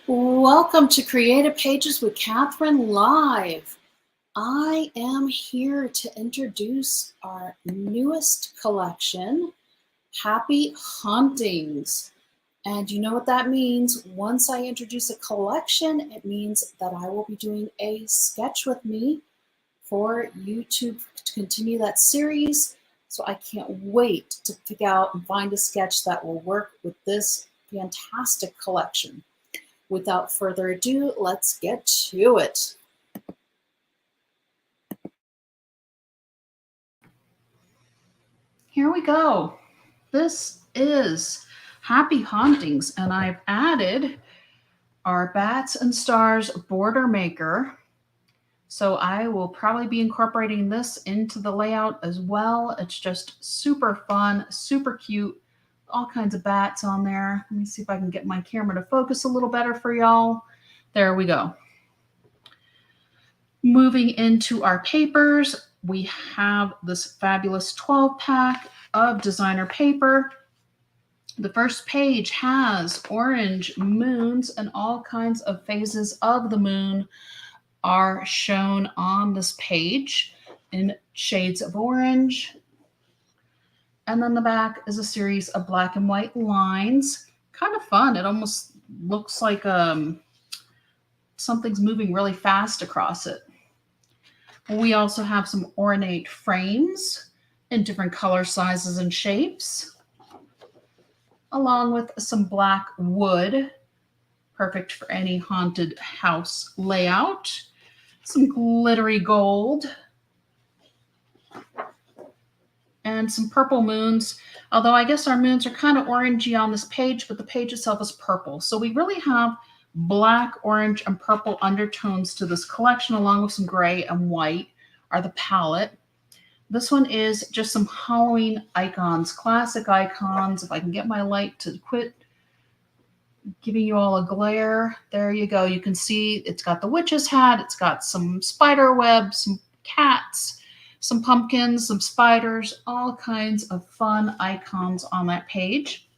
Welcome to Creative Pages with Catherine Live. I am here to introduce our newest collection, Happy Hauntings. And you know what that means? Once I introduce a collection, it means that I will be doing a sketch with me for YouTube to continue that series. So I can't wait to pick out and find a sketch that will work with this fantastic collection. Without further ado, let's get to it. Here we go. This is Happy Hauntings, and I've added our Bats and Stars border maker. So I will probably be incorporating this into the layout as well. It's just super fun, super cute, all kinds of bats on there. Let me see if I can get my camera to focus a little better for y'all. There we go. Moving into our papers, we have this fabulous 12-pack of designer paper. The first page has orange moons, and all kinds of phases of the moon are shown on this page in shades of orange. And then the back is a series of black and white lines. Kind of fun. It almost looks like something's moving really fast across it. We also have some ornate frames in different color sizes and shapes, along with some black wood, perfect for any haunted house layout, some glittery gold, and some purple moons. Although I guess our moons are kind of orangey on this page, but the page itself is purple. So we really have black, orange, and purple undertones to this collection, along with some gray and white are the palette. This one is just some Halloween icons, classic icons. If I can get my light to quit giving you all a glare. There you go. You can see it's got the witch's hat. It's got some spider webs, some cats, some pumpkins, some spiders, all kinds of fun icons on that page.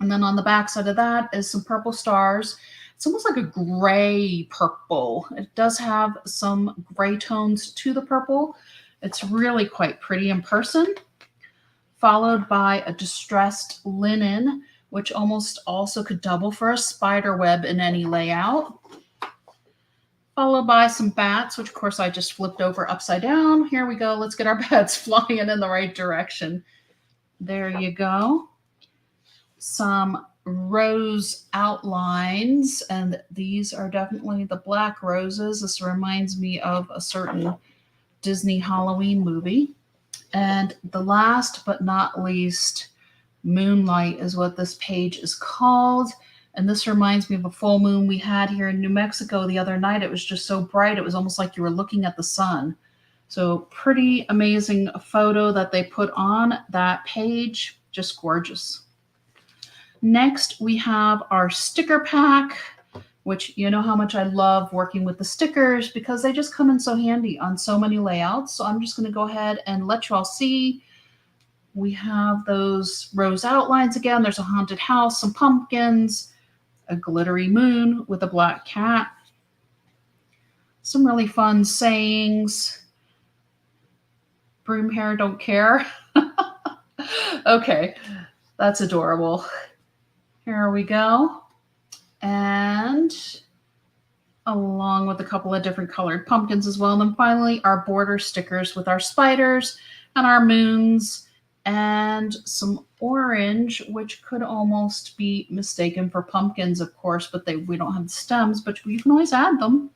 And then on the back side of that is some purple stars. It's almost like a gray purple. It does have some gray tones to the purple. It's really quite pretty in person. Followed by a distressed linen, which almost also could double for a spider web in any layout. Followed by some bats, which of course I just flipped over upside down. Here we go. Let's get our bats flying in the right direction. There you go. Some rose outlines, and these are definitely the black roses. This reminds me of a certain Disney Halloween movie. And the last but not least, Moonlight is what this page is called. And this reminds me of a full moon we had here in New Mexico the other night. It was just so bright. It was almost like you were looking at the sun. So pretty amazing photo that they put on that page. Just gorgeous. Next, we have our sticker pack, which you know how much I love working with the stickers because they just come in so handy on so many layouts. So I'm just going to go ahead and let you all see. We have those rose outlines again. There's a haunted house, some pumpkins, a glittery moon with a black cat, some really fun sayings. Broom hair, don't care. Okay, that's adorable. Here we go. And along with a couple of different colored pumpkins as well. And then finally, our border stickers with our spiders and our moons and some orange, which could almost be mistaken for pumpkins, of course, but we don't have the stems, but you can always add them.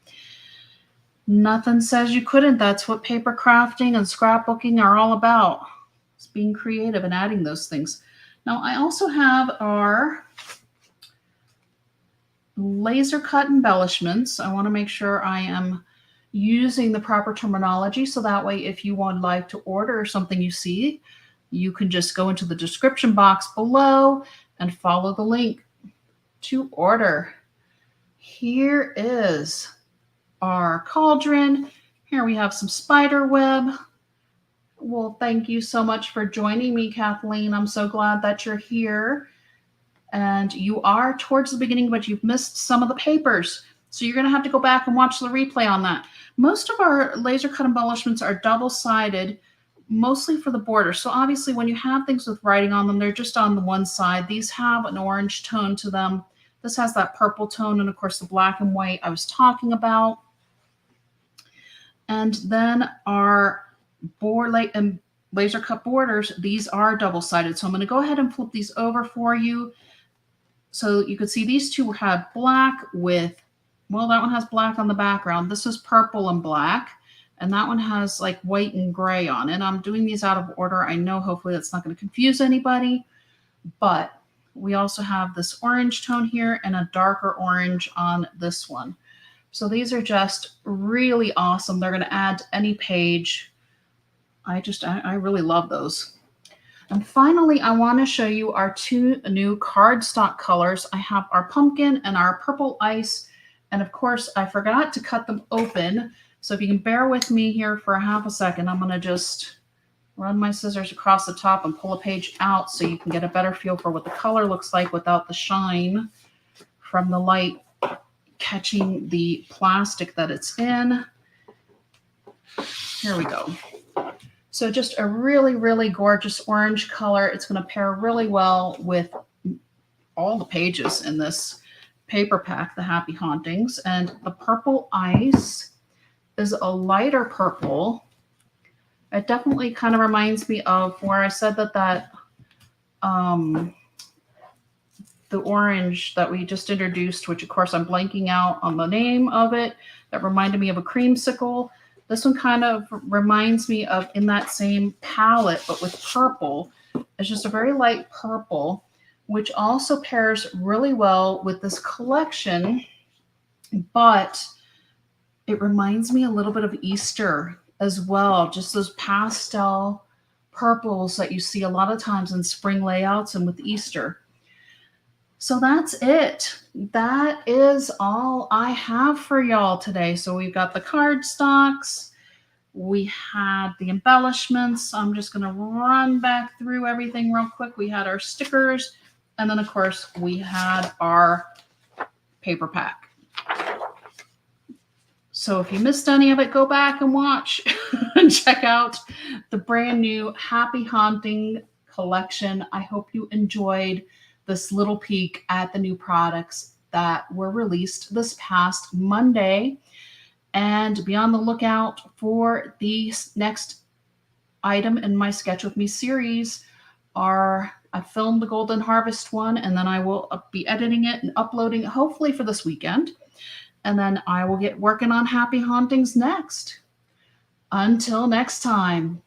Nothing says you couldn't. That's what paper crafting and scrapbooking are all about. It's being creative and adding those things. Now, I also have our laser cut embellishments. I want to make sure I am using the proper terminology so that way if you would like to order something you see, you can just go into the description box below and follow the link to order. Here is our cauldron. Here we have some spider web. Well, thank you so much for joining me, Kathleen. I'm so glad that you're here. And you are towards the beginning, but you've missed some of the papers. So you're going to have to go back and watch the replay on that. Most of our laser cut embellishments are double-sided, mostly for the border. So obviously when you have things with writing on them, they're just on the one side. These have an orange tone to them. This has that purple tone, and of course the black and white I was talking about. And then our laser cut borders, these are double-sided. So I'm going to go ahead and flip these over for you. So you could see these two have black with, well, that one has black on the background. This is purple and black. And that one has like white and gray on it. I'm doing these out of order. I know hopefully that's not going to confuse anybody. But we also have this orange tone here and a darker orange on this one. So these are just really awesome. They're going to add to any page. I really love those. And finally, I want to show you our two new cardstock colors. I have our pumpkin and our purple ice. And of course, I forgot to cut them open. So if you can bear with me here for a half a second, I'm going to just run my scissors across the top and pull a page out so you can get a better feel for what the color looks like without the shine from the light catching the plastic that it's in. Here we go. So just a really, really gorgeous orange color. It's going to pair really well with all the pages in this paper pack, the Happy Hauntings. And the purple ice is a lighter purple. It definitely kind of reminds me of where I said that the orange that we just introduced, which of course I'm blanking out on the name of it, that reminded me of a creamsicle. This one kind of reminds me of in that same palette, but with purple. It's just a very light purple, which also pairs really well with this collection, but it reminds me a little bit of Easter as well. Just those pastel purples that you see a lot of times in spring layouts and with Easter. So that's it. That is all I have for y'all today. So we've got the cardstocks. We had the embellishments. I'm just going to run back through everything real quick. We had our stickers. And then, of course, we had our paper pack. So if you missed any of it, go back and watch and check out the brand new Happy Haunting collection. I hope you enjoyed this little peek at the new products that were released this past Monday. And be on the lookout for the next item in my Sketch With Me series. I filmed the Golden Harvest one, and then I will be editing it and uploading it hopefully for this weekend. And then I will get working on Happy Hauntings next. Until next time.